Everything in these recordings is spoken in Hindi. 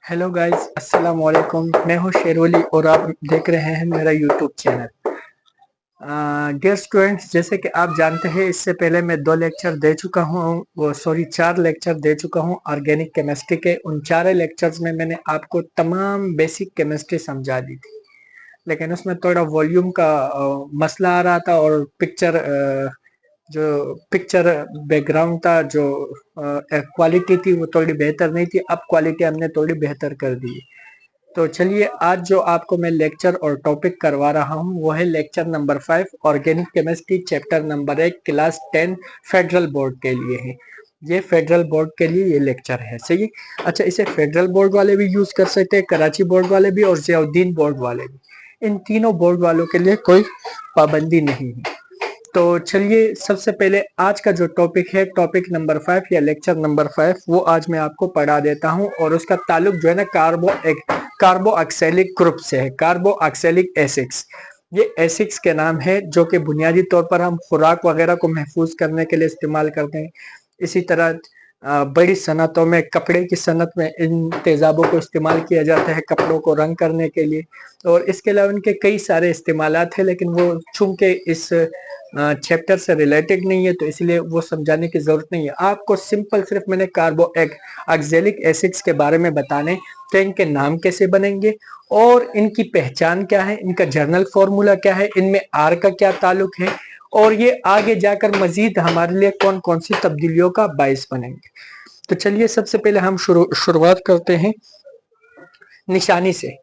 हेलो गाइस, अस्सलाम वालेकुम। मैं हूं शेरवली और आप देख रहे हैं मेरा यूट्यूब चैनल। डियर स्टूडेंट्स, जैसे कि आप जानते हैं इससे पहले मैं 2 लेक्चर दे चुका हूं, वो सॉरी 4 लेक्चर दे चुका हूं ऑर्गेनिक केमिस्ट्री के। उन 4 लेक्चर्स में मैंने आपको तमाम बेसिक केमिस्ट्री समझा दी थी, लेकिन उसमें थोड़ा वॉल्यूम का मसला आ रहा था और जो पिक्चर बैकग्राउंड था, जो क्वालिटी थी वो थोड़ी बेहतर नहीं थी। अब क्वालिटी हमने थोड़ी बेहतर कर दी। तो चलिए, आज जो आपको मैं लेक्चर और टॉपिक करवा रहा हूँ वो है lecture number 5 organic chemistry, chapter number 1, class 10 federal board के लिए है। ये फेडरल बोर्ड के लिए ये लेक्चर है, सही है। अच्छा, इसे फेडरल बोर्ड वाले भी यूज कर सकते हैं, कराची बोर्ड वाले भी और जियाउद्दीन बोर्ड वाले भी। इन तीनों बोर्ड वालों के लिए कोई पाबंदी नहीं है। तो चलिए, सबसे पहले आज का जो टॉपिक है, टॉपिक नंबर 5 या लेक्चर नंबर 5, वो आज मैं आपको पढ़ा देता हूं। और उसका ताल्लुक जो है ना कार्बोक्सिलिक ग्रुप से है, कार्बोक्सिलिक एसिड्स। ये एसिड्स के नाम है जो कि बुनियादी तौर पर हम खुराक वगैरह को महफूज करने के लिए इस्तेमाल करते हैं। इसी तरह बड़ी सनतों में, कपड़े की सनत में इन तेजाबों को इस्तेमाल किया जाता है कपड़ों को रंग करने के लिए। और इसके अलावा इनके कई सारे इस्तेमालात हैं, लेकिन वो चूंकि इस चैप्टर से रिलेटेड नहीं है तो इसलिए वो समझाने की जरूरत नहीं है। आपको सिंपल सिर्फ मैंने कार्बोक्सिलिक एसिड्स के बारे में बताने कि इनके नाम कैसे बनेंगे और इनकी पहचान क्या है, इनका जर्नल फॉर्मूला क्या है, इनमें आर का क्या ताल्लुक है और ये आगे जाकर मजीद हमारे लिए कौन कौन सी तब्दीलियों का बायस बनेंगे। तो चलिए, सबसे पहले हम शुरुआत करते हैं निशानी से।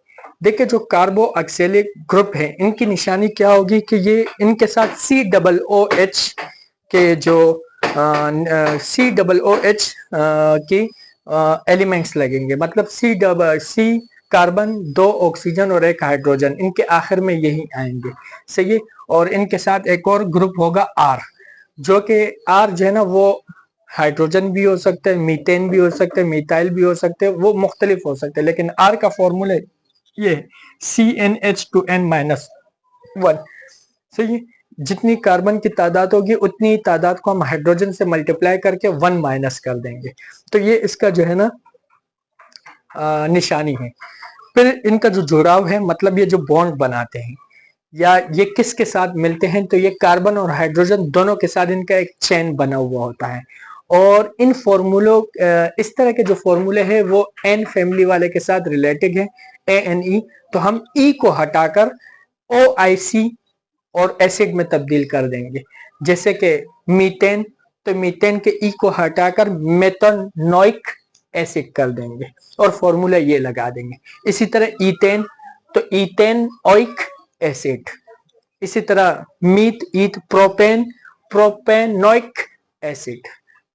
देखिए, जो कार्बोक्सिलिक ग्रुप है इनकी निशानी क्या होगी कि ये इनके साथ COOH के जो COOH की एलिमेंट्स लगेंगे। मतलब सी कार्बन, 2 ऑक्सीजन और 1 हाइड्रोजन, इनके आखिर में यही आएंगे, सही है। और इनके साथ एक और ग्रुप होगा आर, जो कि आर जो है ना वो हाइड्रोजन भी हो सकते हैं, मीथेन भी हो सकते हैं, मिथाइल भी हो सकते हैं, वो मुख्तलिफ हो सकते हैं, लेकिन आर का फॉर्मूला ये CnH2n-1। सही है। जितनी कार्बन की तादाद होगी उतनी तादाद को हम हाइड्रोजन से मल्टीप्लाई करके 1 माइनस कर देंगे। तो ये इसका जो है ना निशानी है। फिर इनका जो जुड़ाव है, मतलब ये जो बॉन्ड बनाते हैं या ये किसके साथ मिलते हैं, तो ये कार्बन और हाइड्रोजन दोनों के साथ इनका एक चेन बना हुआ होता है। और इन फॉर्मूलों, इस तरह के जो फॉर्मूले हैं वो एन फैमिली वाले के साथ रिलेटेड है, ANE। तो हम ई को हटाकर OIC और एसिड में तब्दील कर देंगे। जैसे कि मीथेन, तो मीथेन के ई को हटाकर मेथनोइक एसिड कर देंगे और फॉर्मूला ये लगा देंगे। इसी तरह ईथेन, तो ईथेनोइक एसिड। इसी तरह eth propane, propanoic acid.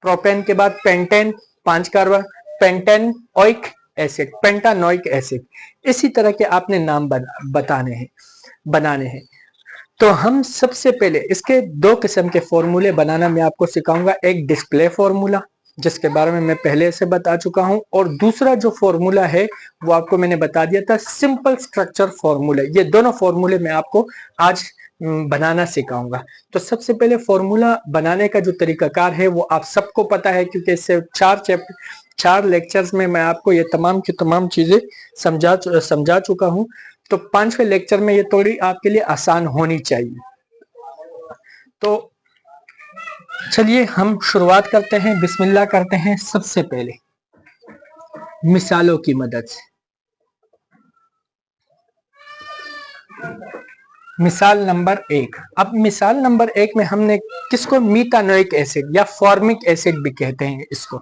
Propane के बाद pentane, 5 carbon, pentanoic acid, pentanoic acid. इसी तरह के आपने नाम बनाने हैं। तो हम सबसे पहले इसके 2 किस्म के फॉर्मूले बनाना मैं आपको सिखाऊंगा। एक डिस्प्ले फॉर्मूला, जिसके बारे में मैं पहले से बता चुका हूं, और दूसरा जो फॉर्मूला है वो आपको मैंने बता दिया था, सिंपल स्ट्रक्चर फॉर्मूला। ये दोनों फॉर्मूले मैं आपको आज बनाना सिखाऊंगा। तो सबसे पहले फॉर्मूला बनाने का जो तरीकाकार है वो आप सबको पता है, क्योंकि इससे 4 लेक्चर्स में मैं आपको ये तमाम की तमाम चीजें समझा चुका हूं। तो 5वें लेक्चर में ये थोड़ी आपके लिए आसान होनी चाहिए। तो चलिए हम शुरुआत करते हैं, बिस्मिल्लाह करते हैं सबसे पहले मिसालों की मदद से। मिसाल नंबर 1। अब मिसाल नंबर 1 में हमने किसको, मीथानोइक एसिड या फॉर्मिक एसिड भी कहते हैं इसको।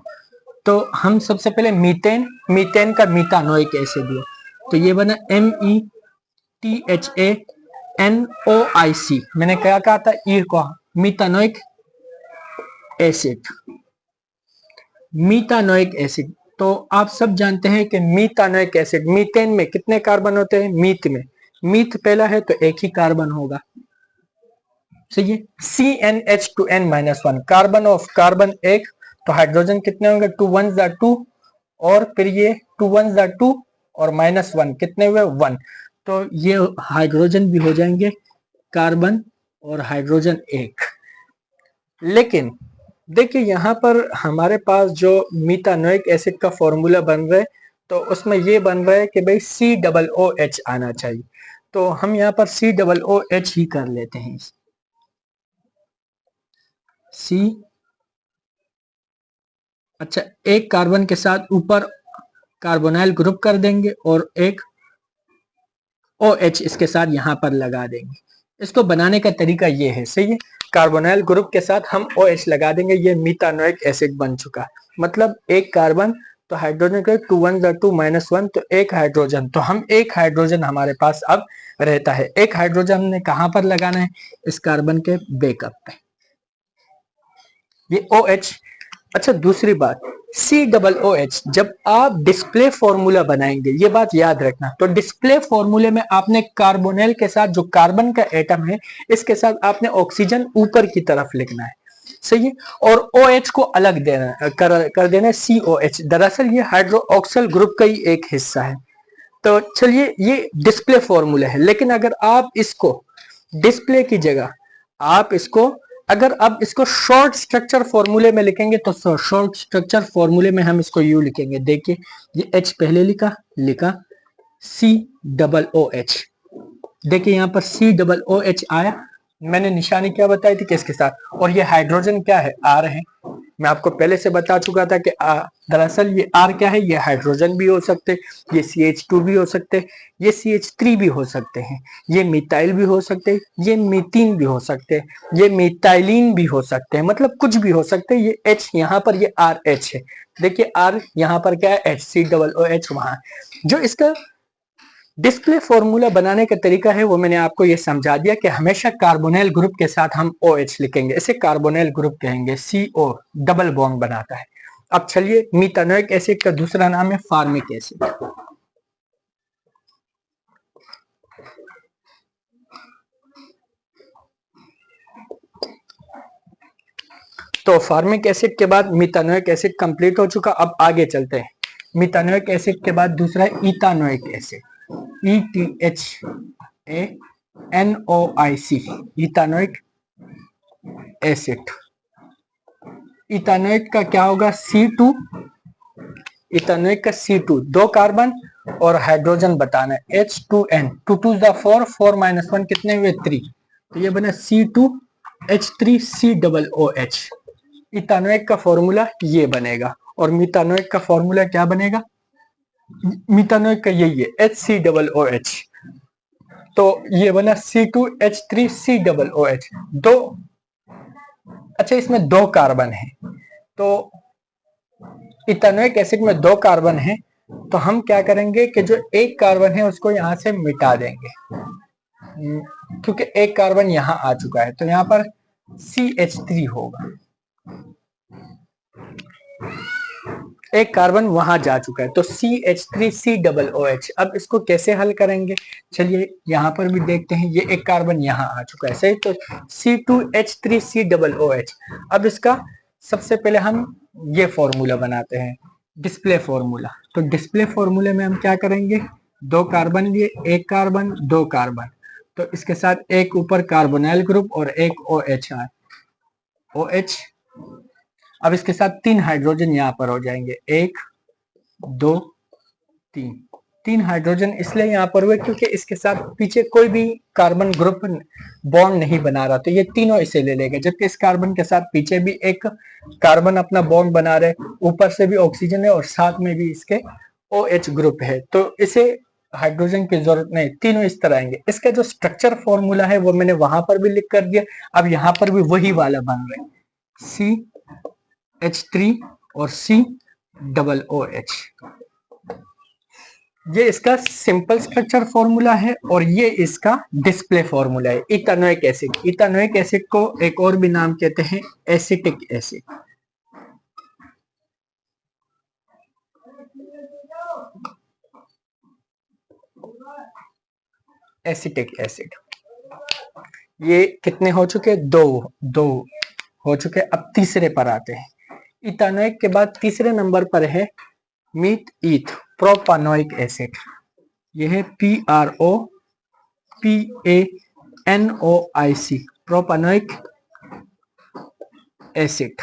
तो हम सबसे पहले मीथेन का मीथानोइक एसिड है, तो ये बना METHANOIC। मैंने क्या कहा था, ई को, मीथानोइक एसिड, मीथानोइक एसिड। तो आप सब जानते हैं कि मीथानोइक एसिड, मीथेन में कितने कार्बन होते हैं, मीथ पहला है तो एक ही कार्बन होगा, सही है। CnH2n-1, कार्बन ऑफ कार्बन एक, तो हाइड्रोजन कितने होंगे, 2 1s are 2, और फिर ये 2 1s are 2 और -1 कितने हुए, 1। तो ये हाइड्रोजन भी हो जाएंगे कार्बन और हाइड्रोजन एक। लेकिन देखिए, यहां पर हमारे पास जो मीथानोइक एसिड का फॉर्मूला बन रहा है तो उसमें ये बन रहा है कि भाई COOH आना चाहिए, तो हम यहाँ पर COOH ही कर लेते हैं। C, अच्छा एक कार्बन के साथ ऊपर कार्बोनाइल ग्रुप कर देंगे और एक OH इसके साथ यहाँ पर लगा देंगे। इसको बनाने का तरीका ये है, सही है। कार्बोनाइल ग्रुप के साथ हम OH लगा देंगे, ये मीथानोइक एसिड बन चुका। मतलब एक कार्बन तो हाइड्रोजन के 2 1 2 -1, तो एक हाइड्रोजन, तो हम एक हाइड्रोजन हमारे पास अब रहता है। एक हाइड्रोजन हमने कहां पर लगाना है? इस कार्बन के बैकअप पे, ये OH। अच्छा दूसरी बात, COOH जब आप डिस्प्ले फॉर्मूला बनाएंगे, ये बात याद रखना, तो डिस्प्ले फॉर्मूले में आपने कार्बोनिल के साथ जो कार्बन का एटम है, इसके साथ आपने ऑक्सीजन ऊपर की तरफ लिखना है, सही है। और OH को अलग देना कर देना है COH। दरअसल ये हाइड्रोक्सिल ग्रुप का ही एक हिस्सा है। तो चलिए ये डिस्प्ले फॉर्मूला है, लेकिन अगर आप इसको डिस्प्ले की जगह आप इसको, अगर अब इसको शॉर्ट स्ट्रक्चर फॉर्मूले में लिखेंगे, तो शॉर्ट स्ट्रक्चर फॉर्मूले में हम इसको यू लिखेंगे। देखिए ये H पहले लिखा COOH। देखिए यहाँ पर COOH आया, मैंने निशानी क्या बताई थी, किसके साथ, और ये हाइड्रोजन क्या है, R है। मैं आपको पहले से बता चुका था कि दरअसल ये R क्या है, ये हाइड्रोजन भी हो सकते, ये CH2 भी हो सकते, ये CH3 भी हो सकते हैं, ये मिथाइल भी हो सकते, ये मीथीन भी हो सकते, ये मिथाइलिन भी हो सकते हैं, मतलब कुछ भी हो सकते। ये H यहाँ पर ये RH है। देखिए R यहाँ पर क्या है, HCOOH वहां। जो इसका डिस्प्ले फॉर्मूला बनाने का तरीका है वो मैंने आपको ये समझा दिया कि हमेशा कार्बोनिल ग्रुप के साथ हम OH लिखेंगे, इसे कार्बोनिल ग्रुप कहेंगे। CO डबल बॉन्ड बनाता है। अब चलिए मीथानोइक एसिड का दूसरा नाम है फार्मिक एसिड। तो फार्मिक एसिड के बाद मीथानोइक एसिड कंप्लीट हो चुका। अब आगे चलते हैं। मीथानोइक एसिड के बाद दूसरा है ethanoic acid, ETHANOIC, ethanoic acid. Ethanoic का क्या होगा, C2, इथानोइक का C2, दो कार्बन और हाइड्रोजन बताना है, H2N, 2 2 4, 4 -1 कितने हुए, 3, तो ये बना C2H3COOH। इथानोइक का फॉर्मूला ये बनेगा, और मीथानोइक का फॉर्मूला क्या बनेगा, मीथानोइक का यही है, HCOOH। तो ये बना C2H3COOH। दो, अच्छा इसमें दो कार्बन है, तो इथानोइक एसिड में दो कार्बन है, तो हम क्या करेंगे कि जो एक कार्बन है उसको यहां से मिटा देंगे, क्योंकि एक कार्बन यहां आ चुका है, तो यहां पर CH3 होगा, एक कार्बन वहां जा चुका है, तो CH3COOH। अब इसको कैसे हल करेंगे, चलिए यहां पर भी देखते हैं। ये एक कार्बन यहां आ चुका है, सही, तो C2H3COOH। अब इसका सबसे पहले हम ये फॉर्मूला बनाते हैं, डिस्प्ले फॉर्मूला। तो डिस्प्ले फॉर्मूले में हम क्या करेंगे, दो कार्बन लिए, एक कार्बन दो कार्बन, तो इसके साथ एक ऊपर कार्बोनाइल ग्रुप और एक OH है, OH। अब इसके साथ तीन हाइड्रोजन यहां पर हो जाएंगे, एक दो तीन, तीन हाइड्रोजन इसलिए यहां पर हुए क्योंकि इसके साथ पीछे कोई भी कार्बन ग्रुप बॉन्ड नहीं बना रहा, तो ये तीनों इसे ले लेंगे, जबकि इस कार्बन के साथ पीछे भी एक कार्बन अपना बॉन्ड बना रहे, ऊपर से भी ऑक्सीजन है और साथ में भी इसके OH ग्रुप है, तो इसे हाइड्रोजन की जरूरत नहीं, तीनों इस तरह आएंगे। इसका जो स्ट्रक्चर फॉर्मूला है वो मैंने वहां पर भी लिख कर दिया, अब यहां पर भी वही वाला बन रहे हैं, CH3 और COOH। ये इसका सिंपल स्ट्रक्चर फॉर्मूला है और ये इसका डिस्प्ले फॉर्मूला है। इथानोइक एसिड, इथानोइक एसिड को एक और भी नाम कहते हैं एसिटिक एसिड। एसिटिक एसिड, ये कितने हो चुके, दो दो हो चुके। अब तीसरे पर आते हैं। इथानोइक के बाद तीसरे नंबर पर है मीथ ईथ प्रोपानोइक एसिड। यह है PROPANOIC, propanoic acid.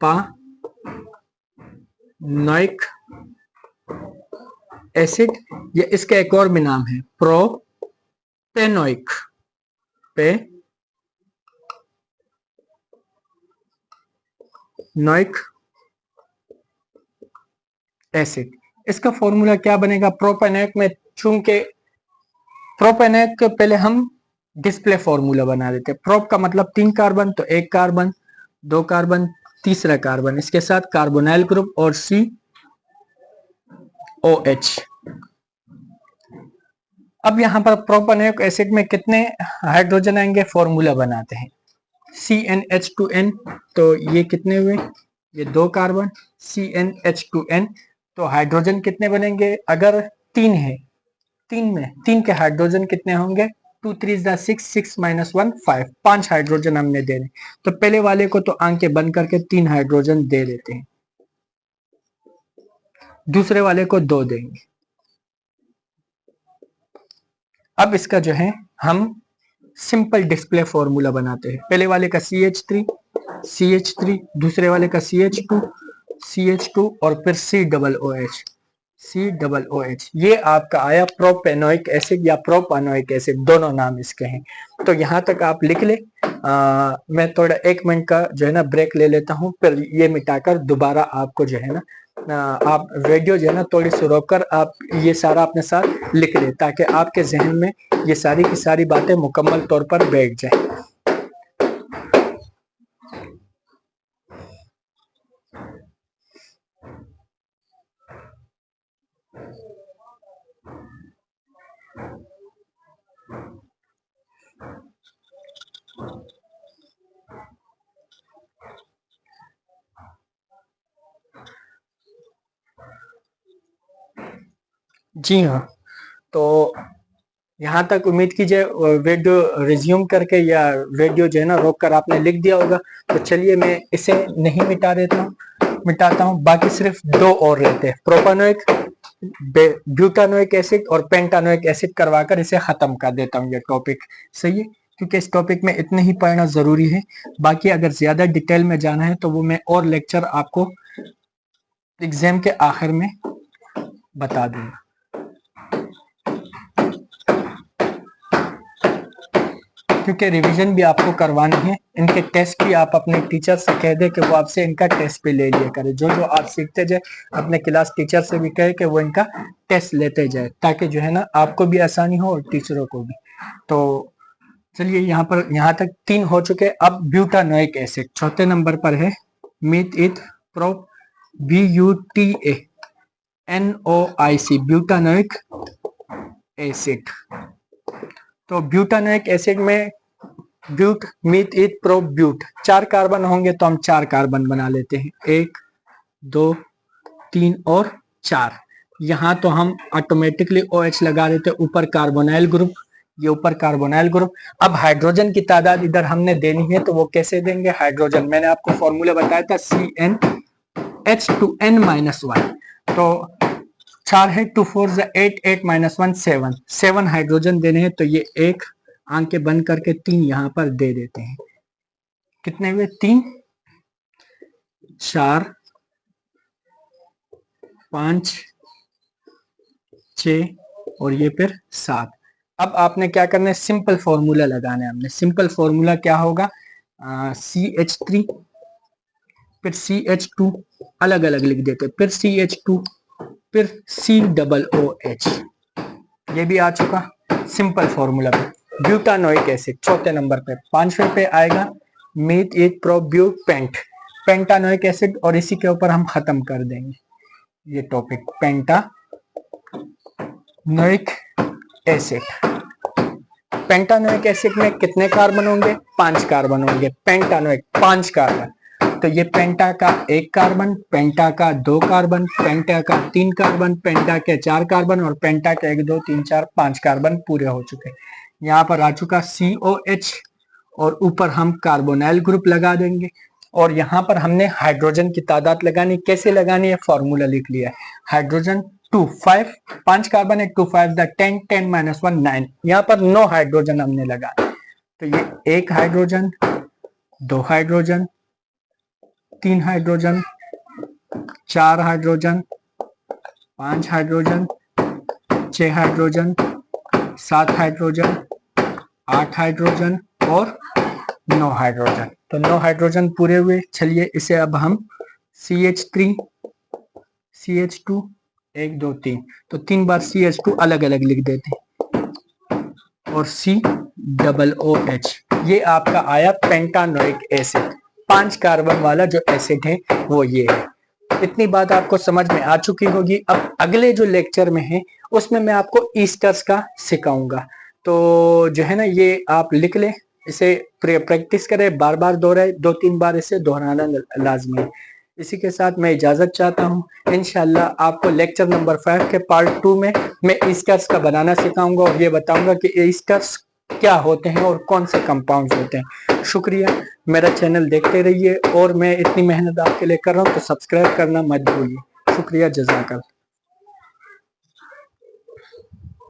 Propanoic acid, या इसका एक और भी नाम है प्रोपेनोइक नोइक एसिड। इसका फॉर्मूला क्या बनेगा? प्रोपेनोइक में, चूंकि प्रोपेनोइक के पहले हम डिस्प्ले फॉर्मूला बना देते हैं। प्रोप का मतलब 3 कार्बन, तो 1 कार्बन, 2 कार्बन, तीसरा कार्बन, इसके साथ कार्बोनाइल ग्रुप और COH। अब यहां पर प्रोपेनोइक एसिड में कितने हाइड्रोजन आएंगे? फॉर्मूला बनाते हैं। CnH2n, तो ये कितने हुए? ये 2 कार्बन, CnH2n, तो हाइड्रोजन कितने बनेंगे? अगर 3 है, 3 के हाइड्रोजन कितने होंगे? 2 3 6, 6 - 1 5, 5 हाइड्रोजन हमने देने। तो पहले वाले को तो आंखें बंद करके 3 हाइड्रोजन दे देते हैं, दूसरे वाले को 2 देंगे। अब इसका जो है हम सिंपल डिस्प्ले फॉर्मूला बनाते हैं। पहले वाले का CH3, दूसरे वाले का CH2 और फिर COOH। ये आपका आया प्रोपेनोइक एसिड या प्रोपानोइक एसिड, दोनों नाम इसके हैं। तो यहाँ तक आप लिख ले। मैं थोड़ा 1 मिनट का जो है ना ब्रेक ले लेता हूँ, फिर ये मिटाकर दोबारा आपको जो है ना आप वीडियो जो है ना थोड़ी सी रोककर आप ये सारा अपने साथ लिख ले, ताकि आपके जहन में ये सारी की सारी बातें मुकम्मल तौर पर बैठ जाए। जी हाँ, तो यहाँ तक उम्मीद कीजिए वीडियो रिज्यूम करके या वीडियो जो है ना रोक कर आपने लिख दिया होगा। तो चलिए मैं इसे नहीं मिटाता हूँ। बाकी सिर्फ 2 और रहते हैं, प्रोपानोइक, ब्यूटानोइक एसिड और पेंटानोइक एसिड करवाकर इसे खत्म कर देता हूँ ये टॉपिक। सही है, क्योंकि इस टॉपिक में इतने ही पढ़ना जरूरी है। बाकी अगर ज्यादा डिटेल में जाना है तो वो मैं और लेक्चर आपको एग्जाम के आखिर में बता दूंगा। क्योंकि रिवीजन भी आपको करवानी है, इनके टेस्ट भी आप अपने टीचर से कह दे कि वो आपसे इनका टेस्ट भी ले लिया करे। जो आप सीखते जाए अपने क्लास टीचर से भी कहे कि वो इनका टेस्ट लेते जाए, ताकि जो है ना आपको भी आसानी हो और टीचरों को भी। तो चलिए यहाँ तक 3 हो चुके। अब ब्यूटानोइक एसिड चौथे नंबर पर है, meth prop BUTANOIC, butanoic acid. तो ब्यूटानोइक एसिड में but, meth, eth, prop, but, 4 carbon होंगे तो हम 4 कार्बन बना लेते हैं, 1 2 3 और 4। यहाँ तो हम ऑटोमेटिकली OH लगा देते हैं, ऊपर कार्बोनाइल ग्रुप, ये ऊपर कार्बोनाइल ग्रुप। अब हाइड्रोजन की तादाद इधर हमने देनी है, तो वो कैसे देंगे? हाइड्रोजन मैंने आपको फॉर्मूला बताया था, CnH2n-1। तो 4 है, 2 4 8, 8 - 1 7, 7 हाइड्रोजन देने हैं। तो ये 1 आंखें बंद करके 3 यहाँ पर दे देते हैं। कितने हुए? 3 4 5 6 और ये फिर 7। अब आपने क्या करना है? सिंपल फॉर्मूला लगाना है हमने। सिंपल फॉर्मूला क्या होगा? CH3 फिर CH2, अलग अलग लिख देते, फिर CH2 फिर COOH। ये भी आ चुका सिंपल फॉर्मूला पे। ब्यूटानोइक एसिड चौथे नंबर पे, 5वें पे आएगा myth, eth, prop, ब्यूट, pentanoic acid, और इसी के ऊपर हम खत्म कर देंगे ये topic, pentanoic acid. Pentanoic acid में कितने कार्बन होंगे? 5 कार्बन होंगे। पेंटानोइक 5 कार्बन, तो ये पेंटा का 1 कार्बन, पेंटा का 2 कार्बन, पेंटा का 3 कार्बन, पेंटा के 4 कार्बन और पेंटा के 1 2 3 4 5 कार्बन पूरे हो चुके। यहाँ पर आ चुका COH और ऊपर हम कार्बोनाइल ग्रुप लगा देंगे। और यहाँ पर हमने हाइड्रोजन की तादाद लगानी, कैसे लगानी है? फॉर्मूला लिख लिया है। हाइड्रोजन 2 5, 5 कार्बन है, 2 5 10, 10 - 1 9। यहाँ पर 9 हाइड्रोजन हमने लगाए। तो ये 1 hydrogen, 2 hydrogen, 3 hydrogen, 4 hydrogen, 5 hydrogen, 6 hydrogen, 7 hydrogen, 8 hydrogen और 9 हाइड्रोजन। तो 9 हाइड्रोजन पूरे हुए। चलिए इसे अब हम CH3, CH2, 1 2 3, तो 3 बार CH2 अलग अलग लिख देते हैं और COOH, ये आपका आया पेंटानोइक एसिड। 5 कार्बन वाला जो एसिड है वो ये है। इतनी बात आपको समझ में आ चुकी होगी। अब अगले जो लेक्चर में है उसमें मैं आपको ईस्टर्स का सिखाऊंगा। तो जो है ना, ये आप लिख लें, इसे प्रैक्टिस करें, बार बार दोहराए, 2-3 बार इसे दोहराना लाजमी है। इसी के साथ मैं इजाजत चाहता हूँ। इंशाल्लाह आपको लेक्चर नंबर 5 के पार्ट 2 में मैं ईस्टर्स का बनाना सिखाऊंगा और ये बताऊंगा कि ईस्टर्स क्या होते हैं और कौन से कंपाउंड्स होते हैं। शुक्रिया, मेरा चैनल देखते रहिए और मैं इतनी मेहनत आपके लिए कर रहा हूँ तो सब्सक्राइब करना मत भूलिए। शुक्रिया, जज़ाकल्लाह।